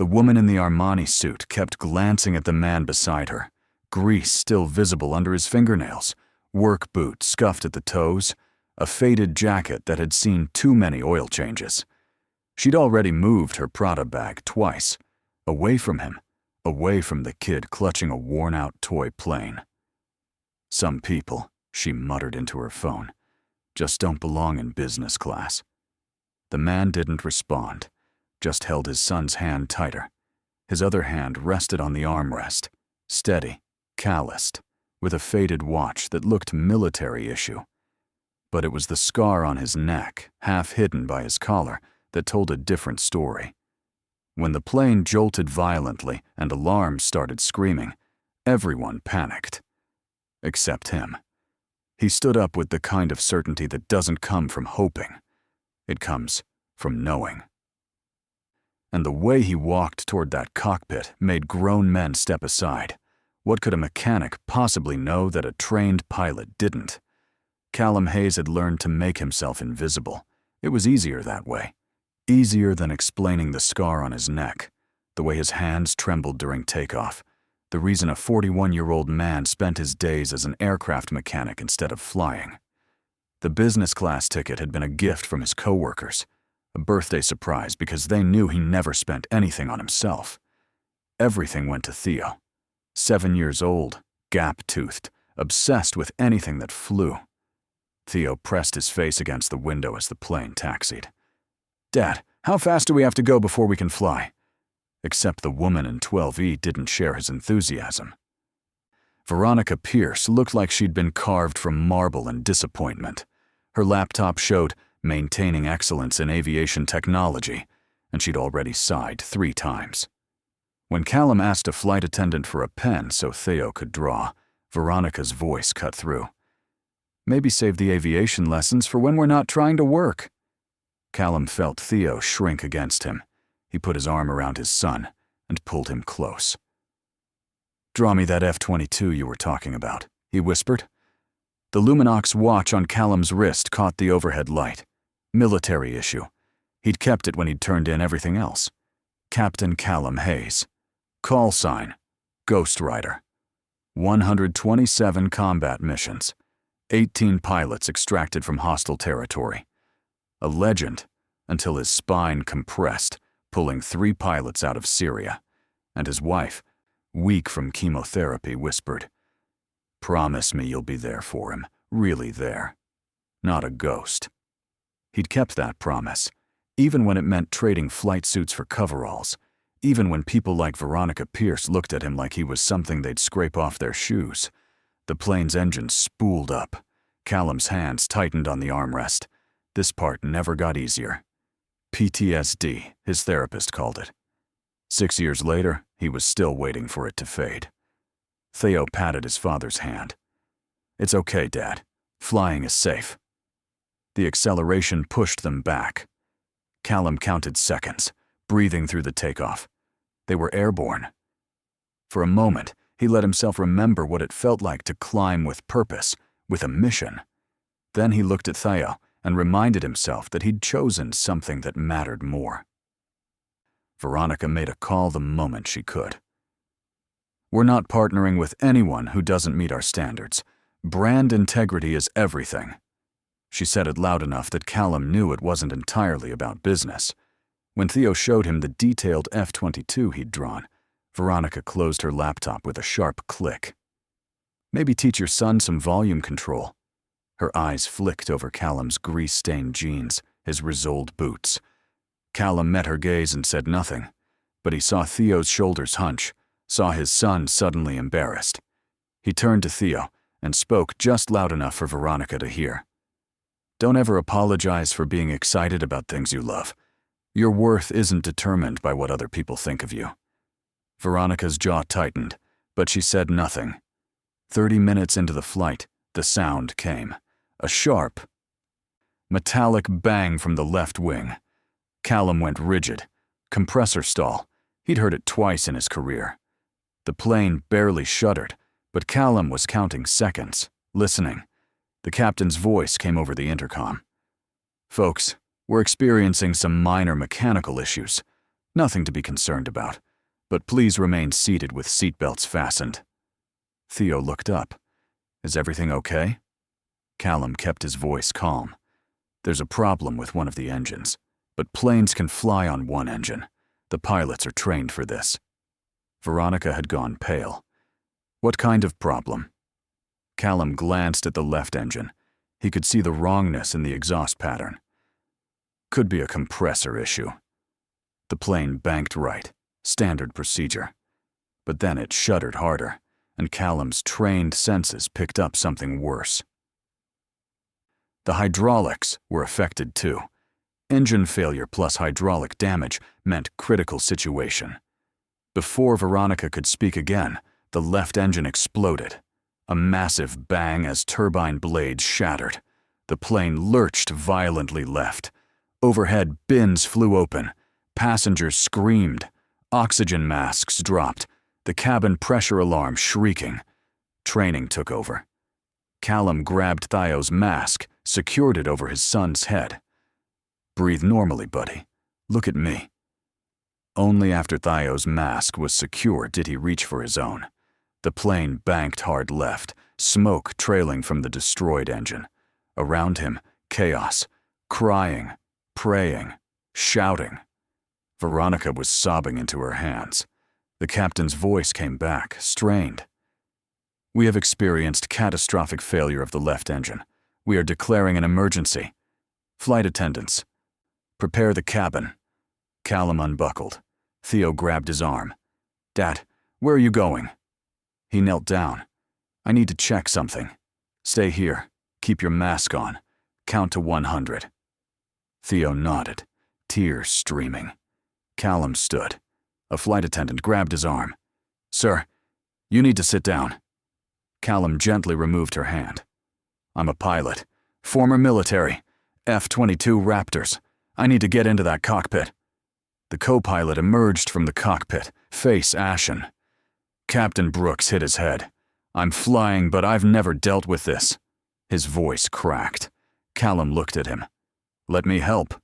The woman in the Armani suit kept glancing at the man beside her, grease still visible under his fingernails, work boots scuffed at the toes, a faded jacket that had seen too many oil changes. She'd already moved her Prada bag twice, away from him, away from the kid clutching a worn-out toy plane. Some people, she muttered into her phone, just don't belong in business class. The man didn't respond, just held his son's hand tighter. His other hand rested on the armrest, steady, calloused, with a faded watch that looked military issue. But it was the scar on his neck, half hidden by his collar, that told a different story. When the plane jolted violently and alarms started screaming, everyone panicked. Except him. He stood up with the kind of certainty that doesn't come from hoping. It comes from knowing. And the way he walked toward that cockpit made grown men step aside. What could a mechanic possibly know that a trained pilot didn't? Callum Hayes had learned to make himself invisible. It was easier that way. Easier than explaining the scar on his neck, the way his hands trembled during takeoff, the reason a 41-year-old man spent his days as an aircraft mechanic instead of flying. The business class ticket had been a gift from his coworkers, a birthday surprise because they knew he never spent anything on himself. Everything went to Theo. 7 years old, gap-toothed, obsessed with anything that flew. Theo pressed his face against the window as the plane taxied. "Dad, how fast do we have to go before we can fly?" Except the woman in 12E didn't share his enthusiasm. Veronica Pierce looked like she'd been carved from marble and disappointment. Her laptop showed maintaining excellence in aviation technology, and she'd already sighed 3 times. When Callum asked a flight attendant for a pen so Theo could draw, Veronica's voice cut through. "Maybe save the aviation lessons for when we're not trying to work." Callum felt Theo shrink against him. He put his arm around his son and pulled him close. "Draw me that F-22 you were talking about," he whispered. The Luminox watch on Callum's wrist caught the overhead light. Military issue. He'd kept it when he'd turned in everything else. Captain Callum Hayes. Call sign, Ghost Rider. 127 combat missions. 18 pilots extracted from hostile territory. A legend, until his spine compressed, pulling 3 pilots out of Syria, and his wife, weak from chemotherapy, whispered, "Promise me you'll be there for him, really there. Not a ghost." He'd kept that promise, even when it meant trading flight suits for coveralls, even when people like Veronica Pierce looked at him like he was something they'd scrape off their shoes. The plane's engine spooled up. Callum's hands tightened on the armrest. This part never got easier. PTSD, his therapist called it. 6 years later, he was still waiting for it to fade. Theo patted his father's hand. "It's okay, Dad. Flying is safe." The acceleration pushed them back. Callum counted seconds, breathing through the takeoff. They were airborne. For a moment, he let himself remember what it felt like to climb with purpose, with a mission. Then he looked at Theo and reminded himself that he'd chosen something that mattered more. Veronica made a call the moment she could. "We're not partnering with anyone who doesn't meet our standards. Brand integrity is everything." She said it loud enough that Callum knew it wasn't entirely about business. When Theo showed him the detailed F-22 he'd drawn, Veronica closed her laptop with a sharp click. "Maybe teach your son some volume control." Her eyes flicked over Callum's grease-stained jeans, his risoled boots. Callum met her gaze and said nothing, but he saw Theo's shoulders hunch, saw his son suddenly embarrassed. He turned to Theo and spoke just loud enough for Veronica to hear. "Don't ever apologize for being excited about things you love. Your worth isn't determined by what other people think of you." Veronica's jaw tightened, but she said nothing. 30 minutes into the flight, the sound came. A sharp, metallic bang from the left wing. Callum went rigid. Compressor stall. He'd heard it twice in his career. The plane barely shuddered, but Callum was counting seconds, listening. The captain's voice came over the intercom. "Folks, we're experiencing some minor mechanical issues. Nothing to be concerned about, but please remain seated with seatbelts fastened. Theo looked up. Is everything okay? Callum kept his voice calm. There's a problem with one of the engines, but planes can fly on one engine. The pilots are trained for this. Veronica had gone pale. What kind of problem? Callum glanced at the left engine. He could see the wrongness in the exhaust pattern. Could be a compressor issue. The plane banked right, standard procedure. But then it shuddered harder, and Callum's trained senses picked up something worse. The hydraulics were affected too. Engine failure plus hydraulic damage meant critical situation. Before Veronica could speak again, the left engine exploded. A massive bang as turbine blades shattered. The plane lurched violently left. Overhead bins flew open. Passengers screamed. Oxygen masks dropped. The cabin pressure alarm shrieking. Training took over. Callum grabbed Theo's mask, secured it over his son's head. Breathe normally, buddy. Look at me. Only after Theo's mask was secured did he reach for his own. The plane banked hard left, smoke trailing from the destroyed engine. Around him, chaos, crying, praying, shouting. Veronica was sobbing into her hands. The captain's voice came back, strained. We have experienced catastrophic failure of the left engine. We are declaring an emergency. Flight attendants, prepare the cabin. Callum unbuckled. Theo grabbed his arm. Dad, where are you going? He knelt down. I need to check something. Stay here. Keep your mask on. Count to 100. Theo nodded, tears streaming. Callum stood. A flight attendant grabbed his arm. Sir, you need to sit down. Callum gently removed her hand. I'm a pilot. Former military. F-22 Raptors. I need to get into that cockpit. The co-pilot emerged from the cockpit, face ashen. Captain Brooks hit his head. I'm flying, but I've never dealt with this. His voice cracked. Callum looked at him. Let me help.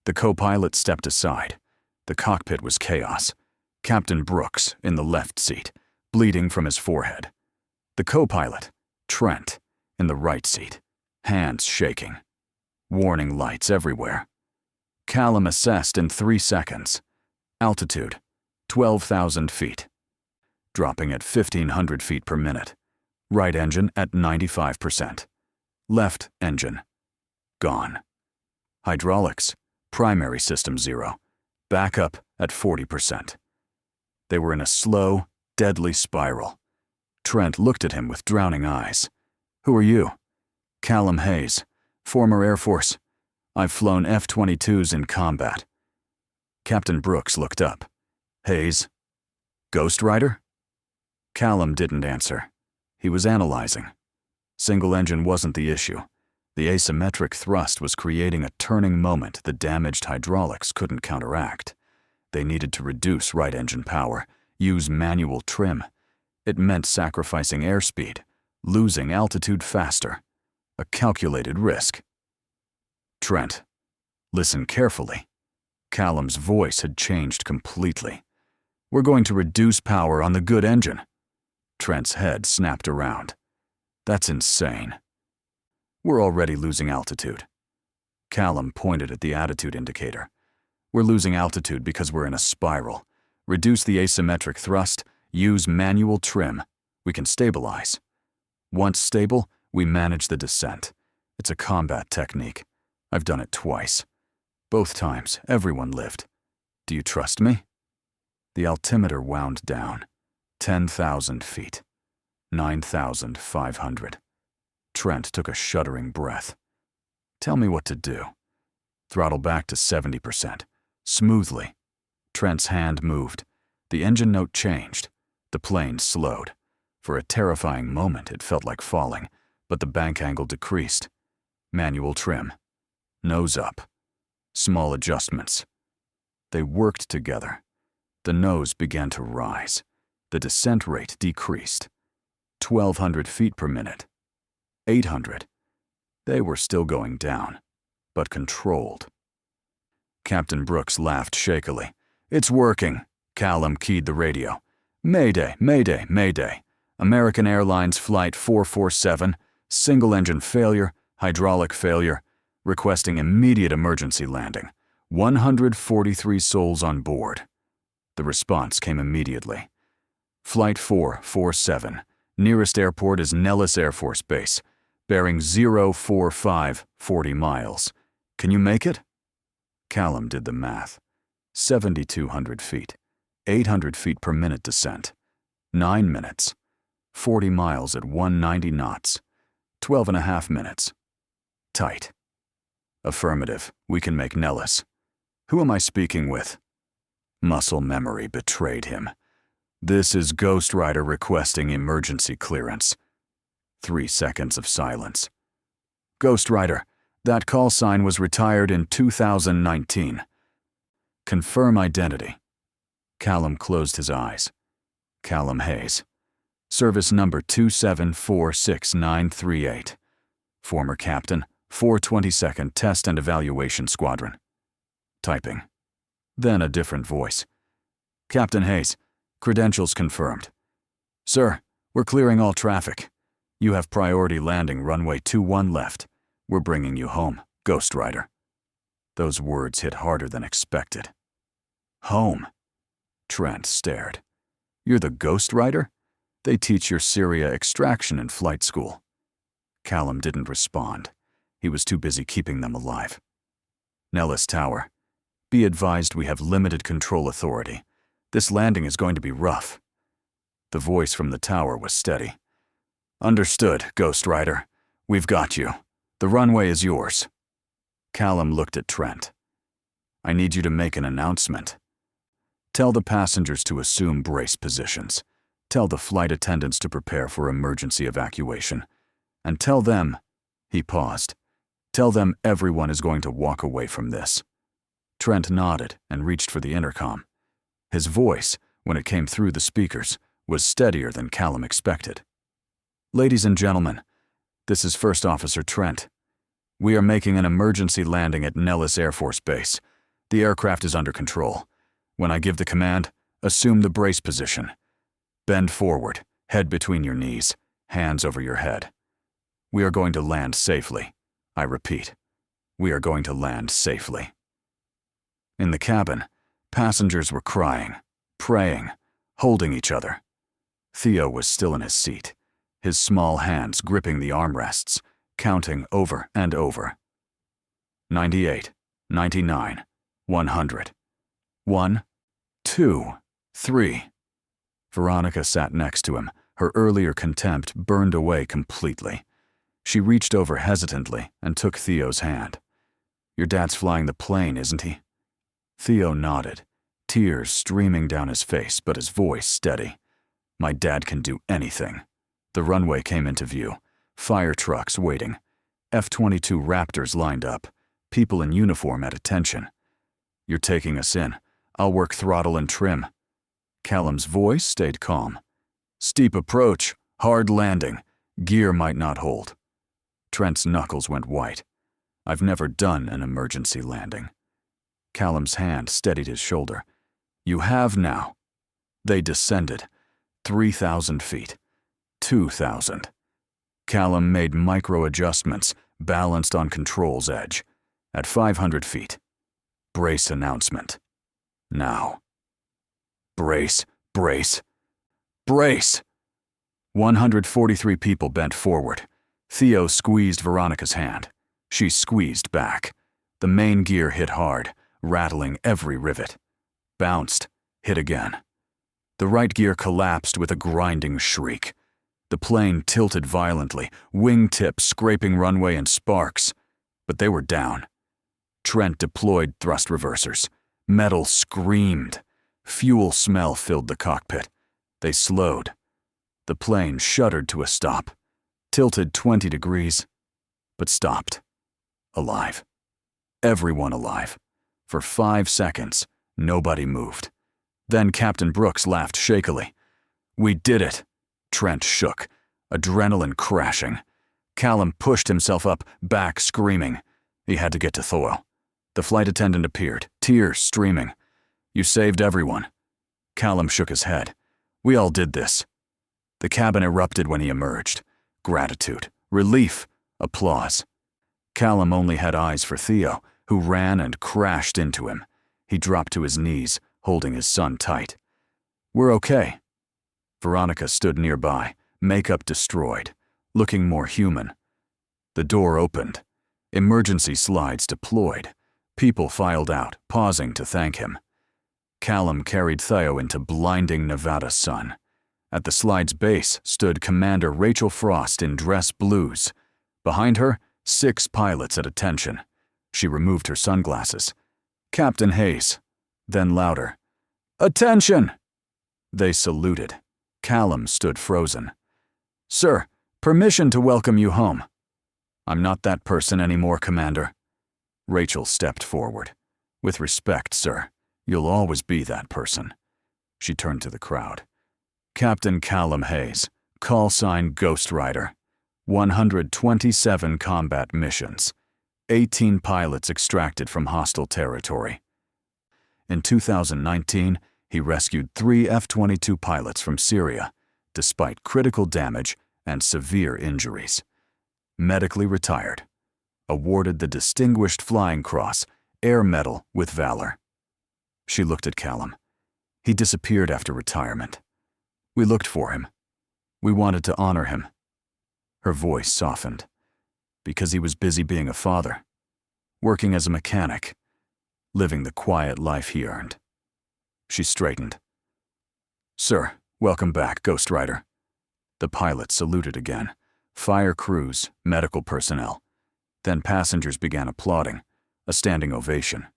The co-pilot stepped aside. The cockpit was chaos. Captain Brooks, in the left seat, bleeding from his forehead. The co-pilot, Trent, in the right seat, hands shaking. Warning lights everywhere. Callum assessed in 3 seconds. Altitude, 12,000 feet. Dropping at 1,500 feet per minute. Right engine at 95%. Left engine, gone. Hydraulics, primary system 0. Backup at 40%. They were in a slow, deadly spiral. Trent looked at him with drowning eyes. Who are you? Callum Hayes, former Air Force. I've flown F-22s in combat. Captain Brooks looked up. Hayes, Ghost Rider? Callum didn't answer. He was analyzing. Single engine wasn't the issue. The asymmetric thrust was creating a turning moment the damaged hydraulics couldn't counteract. They needed to reduce right engine power, use manual trim. It meant sacrificing airspeed, losing altitude faster. A calculated risk. Trent, listen carefully. Callum's voice had changed completely. We're going to reduce power on the good engine. Trent's head snapped around. That's insane. We're already losing altitude. Callum pointed at the attitude indicator. We're losing altitude because we're in a spiral. Reduce the asymmetric thrust, use manual trim. We can stabilize. Once stable, we manage the descent. It's a combat technique. I've done it twice. Both times, everyone lived. Do you trust me? The altimeter wound down. 10,000 feet. 9,500. Trent took a shuddering breath. Tell me what to do. Throttle back to 70%. Smoothly. Trent's hand moved. The engine note changed. The plane slowed. For a terrifying moment, it felt like falling, but the bank angle decreased. Manual trim. Nose up. Small adjustments. They worked together. The nose began to rise. The descent rate decreased. 1,200 feet per minute. 800. They were still going down, but controlled. Captain Brooks laughed shakily. It's working, Callum keyed the radio. Mayday, mayday, mayday. American Airlines Flight 447, single engine failure, hydraulic failure, requesting immediate emergency landing. 143 souls on board. The response came immediately. Flight 447, nearest airport is Nellis Air Force Base, bearing 045, 40 miles. Can you make it? Callum did the math. 7,200 feet, 800 feet per minute descent, 9 minutes, 40 miles at 190 knots, 12.5 minutes. Tight. Affirmative, we can make Nellis. Who am I speaking with? Muscle memory betrayed him. This is Ghost Rider requesting emergency clearance. 3 seconds of silence. Ghost Rider, that call sign was retired in 2019. Confirm identity. Callum closed his eyes. Callum Hayes. Service number 2746938. Former captain, 422nd Test and Evaluation Squadron. Typing. Then a different voice. Captain Hayes, credentials confirmed. Sir, we're clearing all traffic. You have priority landing runway 21 left. We're bringing you home, Ghost Rider. Those words hit harder than expected. Home. Trent stared. You're the Ghost Rider? They teach your Syria extraction in flight school. Callum didn't respond. He was too busy keeping them alive. Nellis Tower. Be advised we have limited control authority. This landing is going to be rough. The voice from the tower was steady. Understood, Ghost Rider. We've got you. The runway is yours. Callum looked at Trent. I need you to make an announcement. Tell the passengers to assume brace positions. Tell the flight attendants to prepare for emergency evacuation. And tell them, he paused, tell them everyone is going to walk away from this. Trent nodded and reached for the intercom. His voice, when it came through the speakers, was steadier than Callum expected. Ladies and gentlemen, this is First Officer Trent. We are making an emergency landing at Nellis Air Force Base. The aircraft is under control. When I give the command, assume the brace position. Bend forward, head between your knees, hands over your head. We are going to land safely. I repeat, we are going to land safely. In the cabin, passengers were crying, praying, holding each other. Theo was still in his seat, his small hands gripping the armrests, counting over and over. 98, 99, 100. 1, 2, 3. Veronica sat next to him, her earlier contempt burned away completely. She reached over hesitantly and took Theo's hand. Your dad's flying the plane, isn't he? Theo nodded, tears streaming down his face but his voice steady. My dad can do anything. The runway came into view, fire trucks waiting, F-22 Raptors lined up, people in uniform at attention. You're taking us in. I'll work throttle and trim. Callum's voice stayed calm. Steep approach, hard landing, gear might not hold. Trent's knuckles went white. I've never done an emergency landing. Callum's hand steadied his shoulder. You have now. They descended. 3,000 feet. 2,000. Callum made micro-adjustments, balanced on control's edge. At 500 feet. Brace announcement. Now. Brace, brace, brace! 143 people bent forward. Theo squeezed Veronica's hand. She squeezed back. The main gear hit hard, rattling every rivet. Bounced, hit again. The right gear collapsed with a grinding shriek. The plane tilted violently, wingtips scraping runway and sparks. But they were down. Trent deployed thrust reversers. Metal screamed. Fuel smell filled the cockpit. They slowed. The plane shuddered to a stop, tilted 20 degrees, but stopped. Alive. Everyone alive. For 5 seconds, nobody moved. Then Captain Brooks laughed shakily. We did it. Trent shook, adrenaline crashing. Callum pushed himself up, back screaming. He had to get to Thor. The flight attendant appeared, tears streaming. You saved everyone. Callum shook his head. We all did this. The cabin erupted when he emerged. Gratitude, relief, applause. Callum only had eyes for Theo, who ran and crashed into him. He dropped to his knees, holding his son tight. We're okay. Veronica stood nearby, makeup destroyed, looking more human. The door opened. Emergency slides deployed. People filed out, pausing to thank him. Callum carried Theo into blinding Nevada sun. At the slide's base stood Commander Rachel Frost in dress blues. Behind her, 6 pilots at attention. She removed her sunglasses. Captain Hayes. Then louder. Attention! They saluted. Callum stood frozen. Sir, permission to welcome you home. I'm not that person anymore, Commander. Rachel stepped forward. With respect, sir, you'll always be that person. She turned to the crowd. Captain Callum Hayes, call sign Ghost Rider. 127 combat missions. 18 pilots extracted from hostile territory. In 2019, he rescued 3 F-22 pilots from Syria, despite critical damage and severe injuries. Medically retired. Awarded the Distinguished Flying Cross, Air Medal with Valor. She looked at Callum. He disappeared after retirement. We looked for him. We wanted to honor him. Her voice softened. Because he was busy being a father, working as a mechanic, living the quiet life he earned. She straightened. Sir, welcome back, Ghost Rider. The pilots saluted again. Fire crews, medical personnel. Then passengers began applauding, a standing ovation.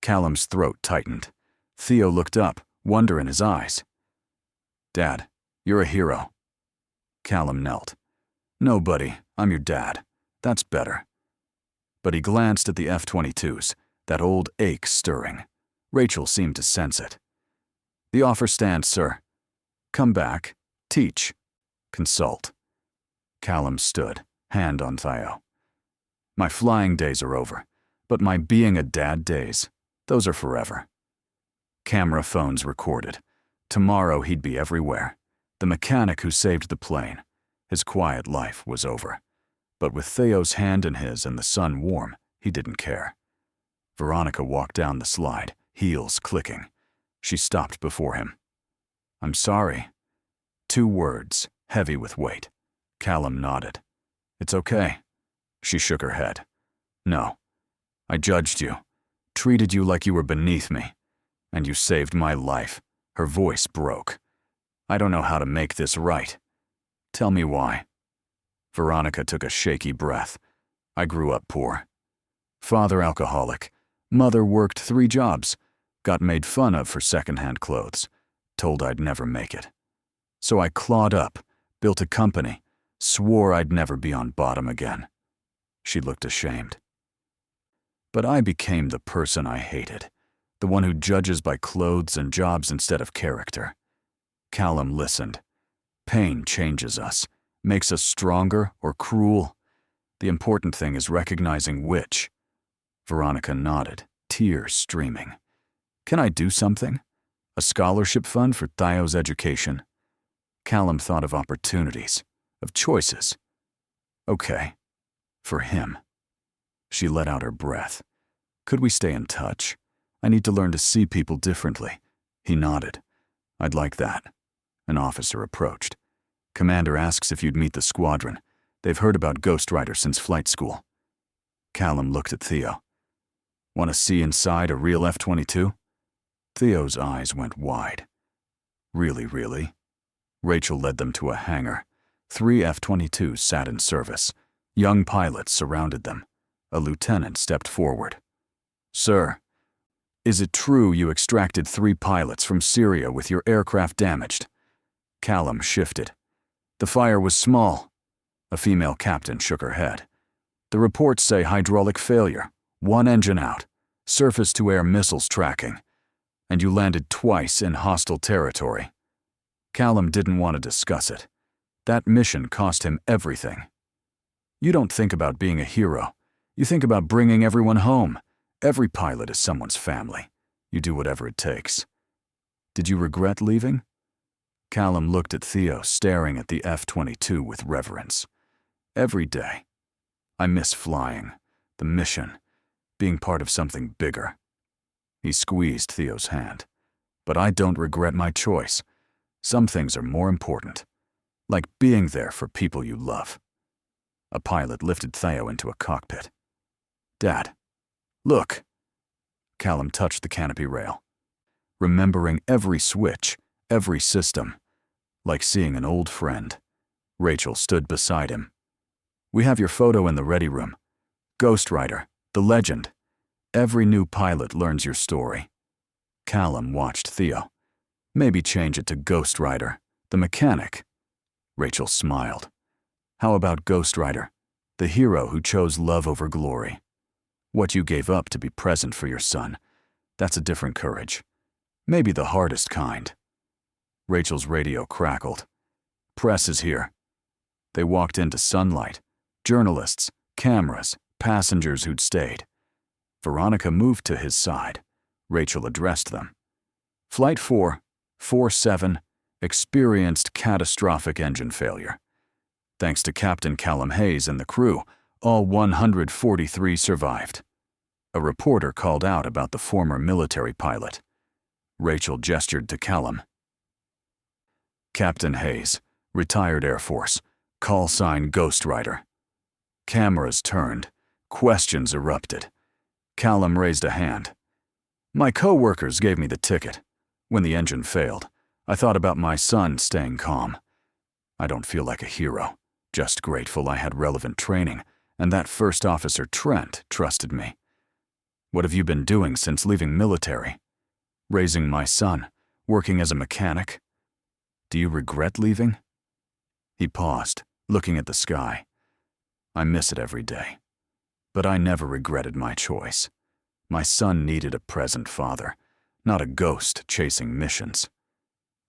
Callum's throat tightened. Theo looked up, wonder in his eyes. Dad, you're a hero. Callum knelt. No, buddy, I'm your dad. That's better. But he glanced at the F-22s, that old ache stirring. Rachel seemed to sense it. The offer stands, sir. Come back, teach, consult. Callum stood, hand on Theo. My flying days are over, but my being a dad days, those are forever. Camera phones recorded. Tomorrow he'd be everywhere. The mechanic who saved the plane. His quiet life was over. But with Theo's hand in his and the sun warm, he didn't care. Veronica walked down the slide, heels clicking. She stopped before him. I'm sorry. 2 words, heavy with weight. Callum nodded. It's okay. She shook her head. No. I judged you, treated you like you were beneath me, and you saved my life. Her voice broke. I don't know how to make this right. Tell me why. Veronica took a shaky breath. I grew up poor. Father alcoholic. Mother worked 3 jobs. Got made fun of for secondhand clothes. Told I'd never make it. So I clawed up, built a company, swore I'd never be on bottom again. She looked ashamed. But I became the person I hated, the one who judges by clothes and jobs instead of character. Callum listened. Pain changes us, makes us stronger or cruel. The important thing is recognizing which. Veronica nodded, tears streaming. Can I do something? A scholarship fund for Theo's education? Callum thought of opportunities, of choices. Okay. For him. She let out her breath. Could we stay in touch? I need to learn to see people differently. He nodded. I'd like that. An officer approached. Commander asks if you'd meet the squadron. They've heard about Ghost Rider since flight school. Callum looked at Theo. Want to see inside a real F-22? Theo's eyes went wide. Really? Rachel led them to a hangar. 3 F-22s sat in service. Young pilots surrounded them. A lieutenant stepped forward. Sir, is it true you extracted 3 pilots from Syria with your aircraft damaged? Callum shifted. The fire was small. A female captain shook her head. The reports say hydraulic failure, 1 engine out, surface-to-air missiles tracking, and you landed twice in hostile territory. Callum didn't want to discuss it. That mission cost him everything. You don't think about being a hero. You think about bringing everyone home. Every pilot is someone's family. You do whatever it takes. Did you regret leaving? Callum looked at Theo, staring at the F-22 with reverence. Every day. I miss flying, the mission, being part of something bigger. He squeezed Theo's hand. But I don't regret my choice. Some things are more important, like being there for people you love. A pilot lifted Theo into a cockpit. Dad, look. Callum touched the canopy rail, remembering every switch, every system, like seeing an old friend. Rachel stood beside him. We have your photo in the ready room. Ghost Rider, the legend. Every new pilot learns your story. Callum watched Theo. Maybe change it to Ghost Rider, the mechanic. Rachel smiled. How about Ghost Rider, the hero who chose love over glory? What you gave up to be present for your son, that's a different courage. Maybe the hardest kind. Rachel's radio crackled. Press is here. They walked into sunlight. Journalists, cameras, passengers who'd stayed. Veronica moved to his side. Rachel addressed them. Flight 447 experienced catastrophic engine failure. Thanks to Captain Callum Hayes and the crew, all 143 survived. A reporter called out about the former military pilot. Rachel gestured to Callum. Captain Hayes, retired Air Force, call sign Ghost Rider. Cameras turned. Questions erupted. Callum raised a hand. My coworkers gave me the ticket. When the engine failed, I thought about my son staying calm. I don't feel like a hero, just grateful I had relevant training, and that First Officer Trent trusted me. What have you been doing since leaving military? Raising my son, working as a mechanic. Do you regret leaving? He paused, looking at the sky. I miss it every day. But I never regretted my choice. My son needed a present father, not a ghost chasing missions.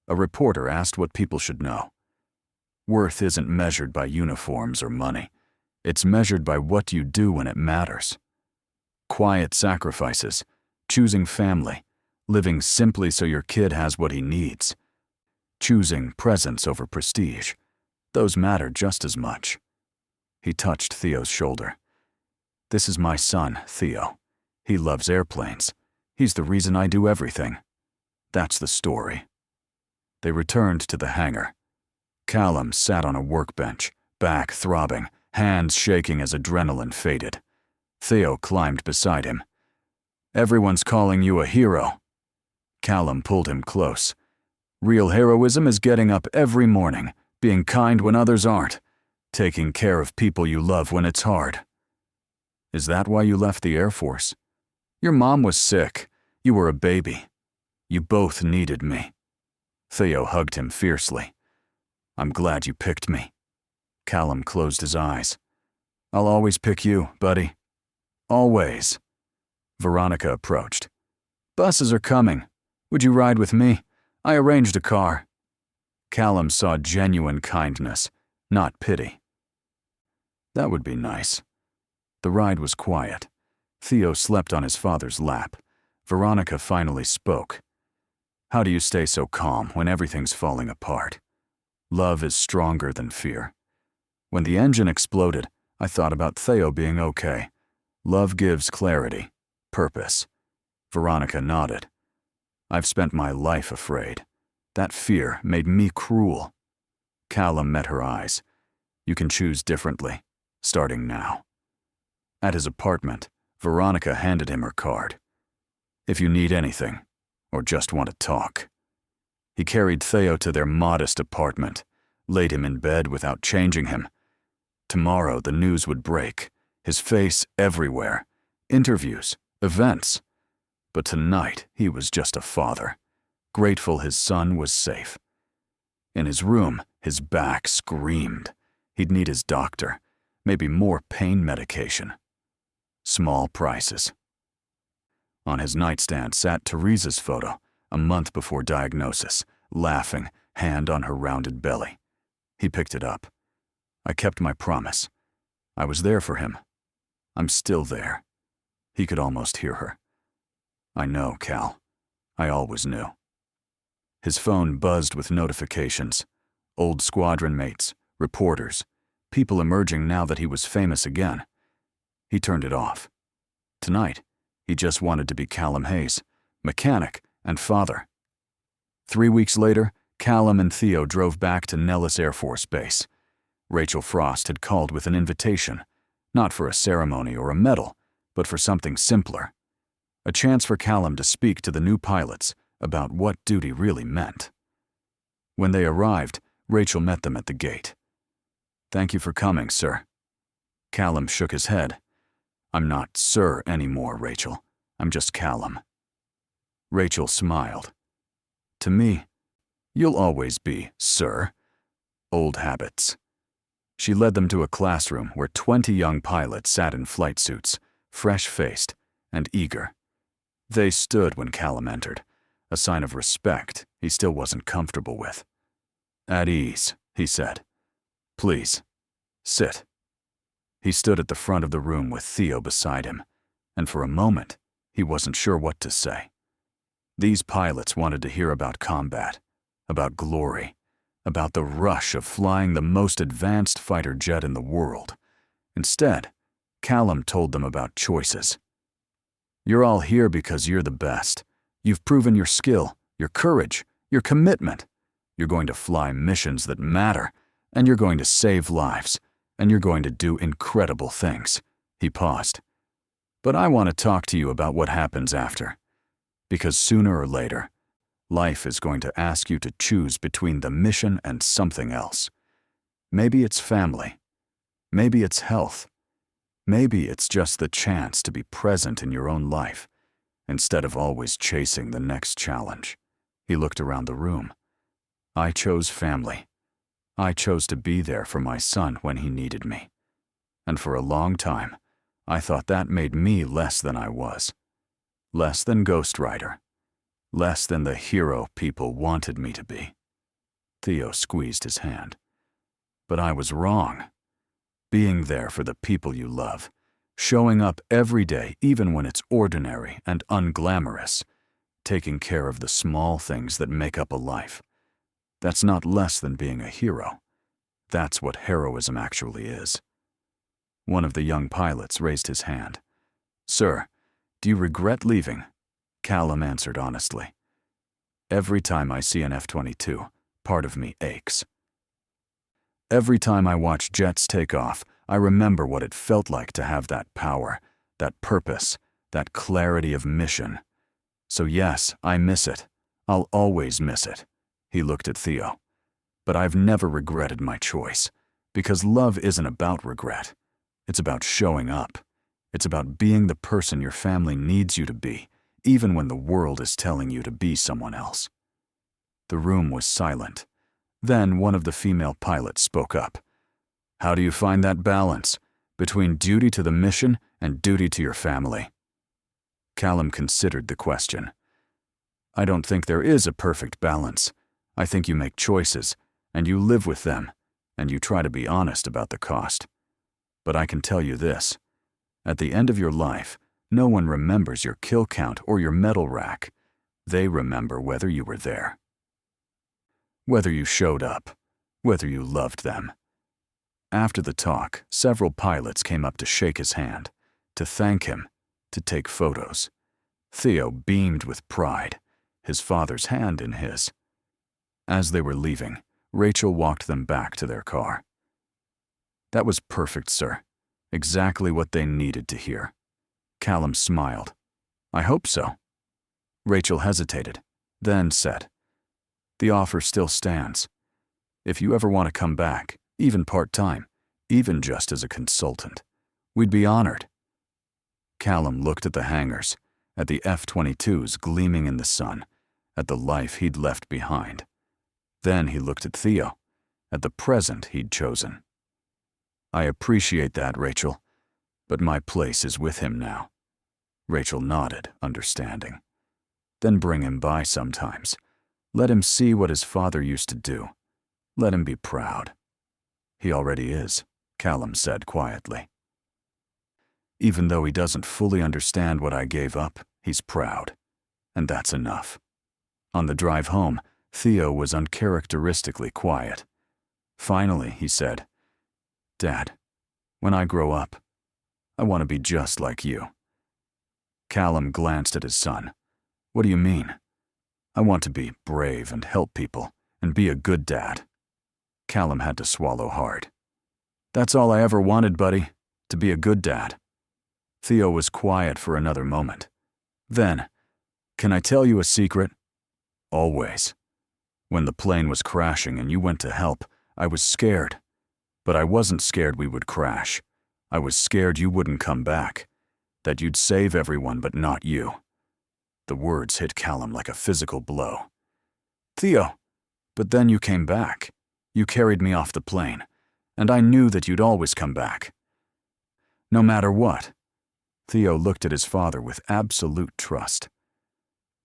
A reporter asked what people should know. Worth isn't measured by uniforms or money. It's measured by what you do when it matters. Quiet sacrifices, choosing family, living simply so your kid has what he needs. Choosing presence over prestige. Those matter just as much. He touched Theo's shoulder. This is my son, Theo. He loves airplanes. He's the reason I do everything. That's the story. They returned to the hangar. Callum sat on a workbench, back throbbing, hands shaking as adrenaline faded. Theo climbed beside him. Everyone's calling you a hero. Callum pulled him close. Real heroism is getting up every morning, being kind when others aren't, taking care of people you love when it's hard. Is that why you left the Air Force? Your mom was sick. You were a baby. You both needed me. Theo hugged him fiercely. I'm glad you picked me. Callum closed his eyes. I'll always pick you, buddy. Always. Veronica approached. Buses are coming. Would you ride with me? I arranged a car. Callum saw genuine kindness, not pity. That would be nice. The ride was quiet. Theo slept on his father's lap. Veronica finally spoke. How do you stay so calm when everything's falling apart? Love is stronger than fear. When the engine exploded, I thought about Theo being okay. Love gives clarity, purpose. Veronica nodded. I've spent my life afraid. That fear made me cruel. Callum met her eyes. You can choose differently, starting now. At his apartment, Veronica handed him her card. If you need anything, or just want to talk. He carried Theo to their modest apartment, laid him in bed without changing him. Tomorrow the news would break, his face everywhere, interviews, events. But tonight he was just a father, grateful his son was safe. In his room, his back screamed. He'd need his doctor, maybe more pain medication. Small prices. On his nightstand sat Teresa's photo, a month before diagnosis, laughing, hand on her rounded belly. He picked it up. I kept my promise. I was there for him. I'm still there. He could almost hear her. I know, Cal. I always knew. His phone buzzed with notifications. Old squadron mates, reporters, people emerging now that he was famous again. He turned it off. Tonight, he just wanted to be Callum Hayes, mechanic and father. 3 weeks later, Callum and Theo drove back to Nellis Air Force Base. Rachel Frost had called with an invitation, not for a ceremony or a medal, but for something simpler. A chance for Callum to speak to the new pilots about what duty really meant. When they arrived, Rachel met them at the gate. "Thank you for coming, sir." Callum shook his head. "I'm not sir anymore, Rachel. I'm just Callum." Rachel smiled. "To me, you'll always be sir." Old habits. She led them to a classroom where 20 young pilots sat in flight suits, fresh-faced and eager. They stood when Callum entered, a sign of respect he still wasn't comfortable with. "At ease," he said. "Please, sit." He stood at the front of the room with Theo beside him, and for a moment, he wasn't sure what to say. These pilots wanted to hear about combat, about glory, about the rush of flying the most advanced fighter jet in the world. Instead, Callum told them about choices. "You're all here because you're the best. You've proven your skill, your courage, your commitment. You're going to fly missions that matter, and you're going to save lives, and you're going to do incredible things." He paused. "But I want to talk to you about what happens after. Because sooner or later, life is going to ask you to choose between the mission and something else. Maybe it's family. Maybe it's health. Maybe it's just the chance to be present in your own life, instead of always chasing the next challenge." He looked around the room. "I chose family. I chose to be there for my son when he needed me. And for a long time, I thought that made me less than I was. Less than Ghost Rider. Less than the hero people wanted me to be." Theo squeezed his hand. "But I was wrong. Being there for the people you love, showing up every day even when it's ordinary and unglamorous, taking care of the small things that make up a life. That's not less than being a hero. That's what heroism actually is." One of the young pilots raised his hand. "Sir, do you regret leaving?" Callum answered honestly. "Every time I see an F-22, part of me aches. Every time I watch jets take off, I remember what it felt like to have that power, that purpose, that clarity of mission. So yes, I miss it. I'll always miss it." He looked at Theo. "But I've never regretted my choice, because love isn't about regret. It's about showing up. It's about being the person your family needs you to be, even when the world is telling you to be someone else." The room was silent. Then one of the female pilots spoke up. "How do you find that balance between duty to the mission and duty to your family?" Callum considered the question. "I don't think there is a perfect balance. I think you make choices, and you live with them, and you try to be honest about the cost. But I can tell you this. At the end of your life, no one remembers your kill count or your medal rack. They remember whether you were there. Whether you showed up, whether you loved them." After the talk, several pilots came up to shake his hand, to thank him, to take photos. Theo beamed with pride, his father's hand in his. As they were leaving, Rachel walked them back to their car. "That was perfect, sir. Exactly what they needed to hear." Callum smiled. "I hope so." Rachel hesitated, then said, "The offer still stands. If you ever want to come back, even part-time, even just as a consultant, we'd be honored." Callum looked at the hangars, at the F-22s gleaming in the sun, at the life he'd left behind. Then he looked at Theo, at the present he'd chosen. "I appreciate that, Rachel, but my place is with him now." Rachel nodded, understanding. "Then bring him by sometimes. Let him see what his father used to do. Let him be proud." "He already is," Callum said quietly. "Even though he doesn't fully understand what I gave up, he's proud. And that's enough." On the drive home, Theo was uncharacteristically quiet. Finally, he said, "Dad, when I grow up, I want to be just like you." Callum glanced at his son. "What do you mean?" "I want to be brave and help people and be a good dad." Callum had to swallow hard. "That's all I ever wanted, buddy, to be a good dad." Theo was quiet for another moment. Then, "Can I tell you a secret?" "Always. When the plane was crashing and you went to help, I was scared. But I wasn't scared we would crash. I was scared you wouldn't come back, that you'd save everyone but not you." The words hit Callum like a physical blow. "Theo, but then you came back. You carried me off the plane, and I knew that you'd always come back." "No matter what." Theo looked at his father with absolute trust.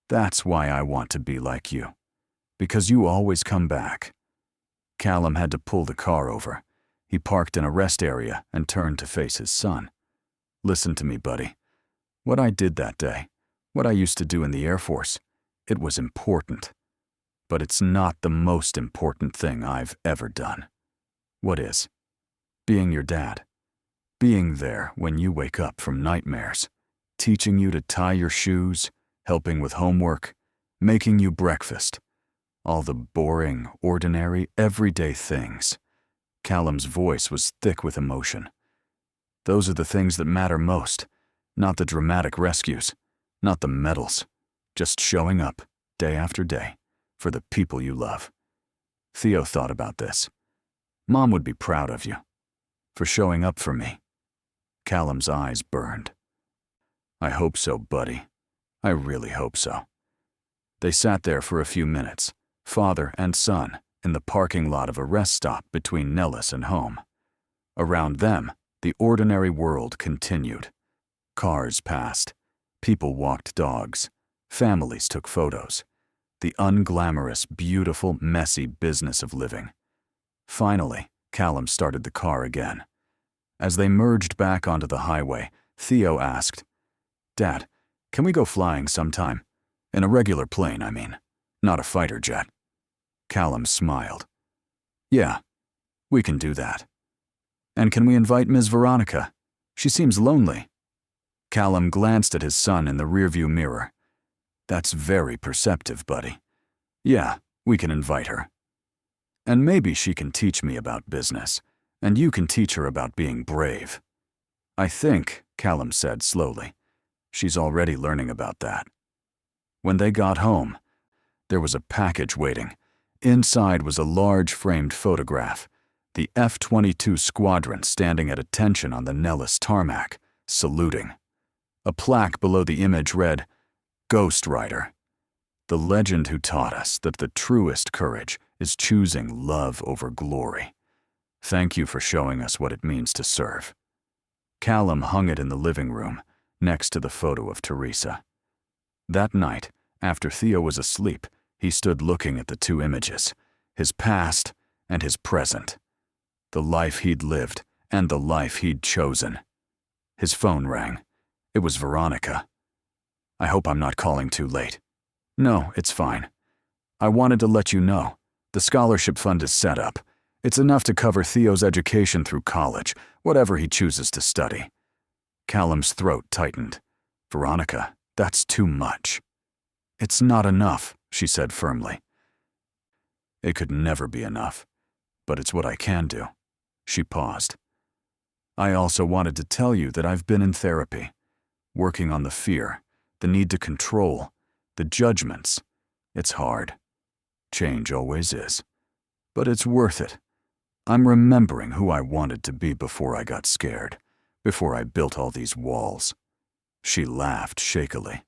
"That's why I want to be like you, because you always come back." Callum had to pull the car over. He parked in a rest area and turned to face his son. "Listen to me, buddy. What I did that day, what I used to do in the Air Force, it was important. But it's not the most important thing I've ever done." "What is?" "Being your dad. Being there when you wake up from nightmares, teaching you to tie your shoes, helping with homework, making you breakfast. All the boring, ordinary, everyday things." Callum's voice was thick with emotion. "Those are the things that matter most, not the dramatic rescues, not the medals, just showing up, day after day, for the people you love." Theo thought about this. "Mom would be proud of you, for showing up for me." Callum's eyes burned. "I hope so, buddy. I really hope so." They sat there for a few minutes, father and son, in the parking lot of a rest stop between Nellis and home. Around them, the ordinary world continued. Cars passed. People walked dogs. Families took photos. The unglamorous, beautiful, messy business of living. Finally, Callum started the car again. As they merged back onto the highway, Theo asked, "Dad, can we go flying sometime? In a regular plane, I mean, not a fighter jet." Callum smiled. "Yeah, we can do that. And can we invite Ms. Veronica? She seems lonely." Callum glanced at his son in the rearview mirror. "That's very perceptive, buddy. Yeah, we can invite her. And maybe she can teach me about business, and you can teach her about being brave." "I think," Callum said slowly, "she's already learning about that." When they got home, there was a package waiting. Inside was a large framed photograph, the F-22 squadron standing at attention on the Nellis tarmac, saluting. A plaque below the image read, "Ghost Rider, the legend who taught us that the truest courage is choosing love over glory. Thank you for showing us what it means to serve." Callum hung it in the living room, next to the photo of Teresa. That night, after Theo was asleep, he stood looking at the two images, his past and his present. The life he'd lived and the life he'd chosen. His phone rang. It was Veronica. "I hope I'm not calling too late." "No, it's fine. I wanted to let you know. The scholarship fund is set up. It's enough to cover Theo's education through college, whatever he chooses to study." Callum's throat tightened. "Veronica, that's too much." "It's not enough," she said firmly. "It could never be enough, but it's what I can do." She paused. "I also wanted to tell you that I've been in therapy, working on the fear, the need to control, the judgments. It's hard. Change always is. But it's worth it. I'm remembering who I wanted to be before I got scared, before I built all these walls." She laughed shakily.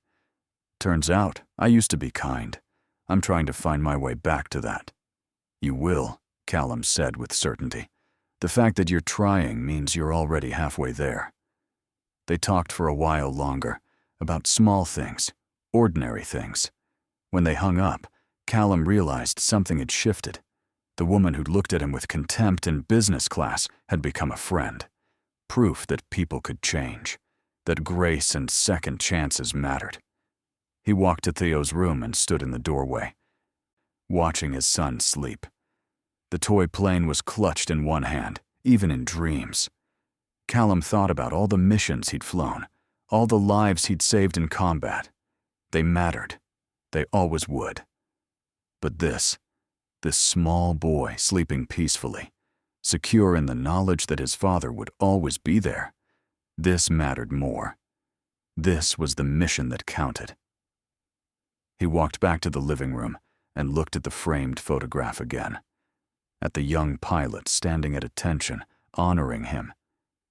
"Turns out, I used to be kind. I'm trying to find my way back to that." "You will," Callum said with certainty. "The fact that you're trying means you're already halfway there." They talked for a while longer, about small things, ordinary things. When they hung up, Callum realized something had shifted. The woman who'd looked at him with contempt in business class had become a friend. Proof that people could change, that grace and second chances mattered. He walked to Theo's room and stood in the doorway, watching his son sleep. The toy plane was clutched in one hand, even in dreams. Callum thought about all the missions he'd flown, all the lives he'd saved in combat. They mattered. They always would. But this small boy sleeping peacefully, secure in the knowledge that his father would always be there, this mattered more. This was the mission that counted. He walked back to the living room and looked at the framed photograph again. At the young pilot standing at attention, honoring him.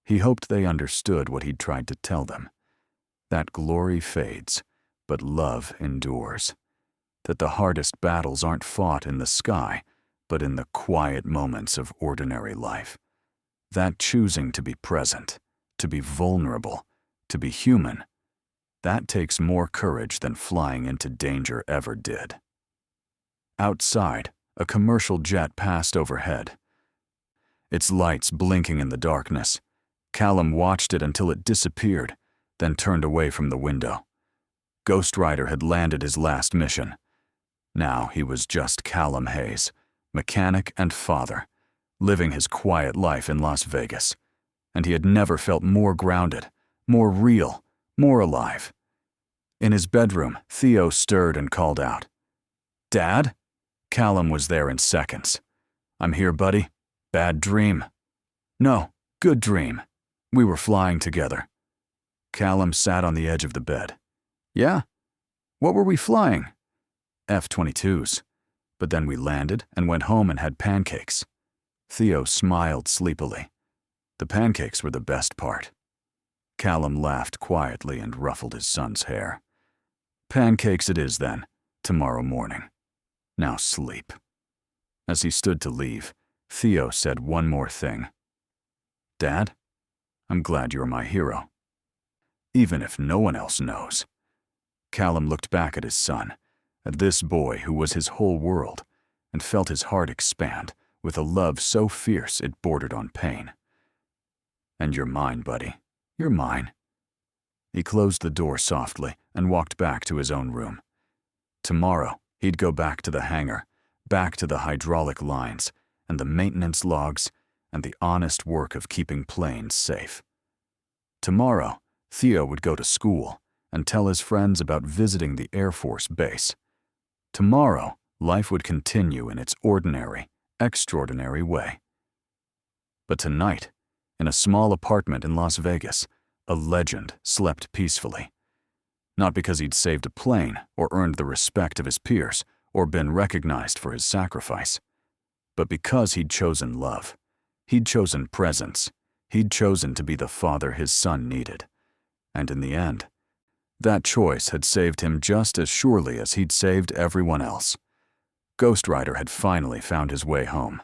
He hoped they understood what he'd tried to tell them. That glory fades, but love endures. That the hardest battles aren't fought in the sky, but in the quiet moments of ordinary life. That choosing to be present, to be vulnerable, to be human, that takes more courage than flying into danger ever did. Outside, a commercial jet passed overhead. Its lights blinking in the darkness. Callum watched it until it disappeared, then turned away from the window. Ghost Rider had landed his last mission. Now he was just Callum Hayes, mechanic and father, living his quiet life in Las Vegas. And he had never felt more grounded, more real, more alive. In his bedroom, Theo stirred and called out, "Dad?" Callum was there in seconds. "I'm here, buddy. Bad dream." "No, good dream. We were flying together." Callum sat on the edge of the bed. "Yeah? What were we flying?" "F-22s. But then we landed and went home and had pancakes." Theo smiled sleepily. The pancakes were the best part. Callum laughed quietly and ruffled his son's hair. "Pancakes it is then, tomorrow morning. Now sleep." As he stood to leave, Theo said one more thing. "Dad, I'm glad you're my hero. Even if no one else knows." Callum looked back at his son, at this boy who was his whole world, and felt his heart expand with a love so fierce it bordered on pain. "And you're mine, buddy. You're mine." He closed the door softly and walked back to his own room. Tomorrow, he'd go back to the hangar, back to the hydraulic lines, and the maintenance logs, and the honest work of keeping planes safe. Tomorrow, Theo would go to school and tell his friends about visiting the Air Force base. Tomorrow, life would continue in its ordinary, extraordinary way. But tonight, in a small apartment in Las Vegas, a legend slept peacefully. Not because he'd saved a plane or earned the respect of his peers or been recognized for his sacrifice, but because he'd chosen love. He'd chosen presence. He'd chosen to be the father his son needed. And in the end, that choice had saved him just as surely as he'd saved everyone else. Ghost Rider had finally found his way home.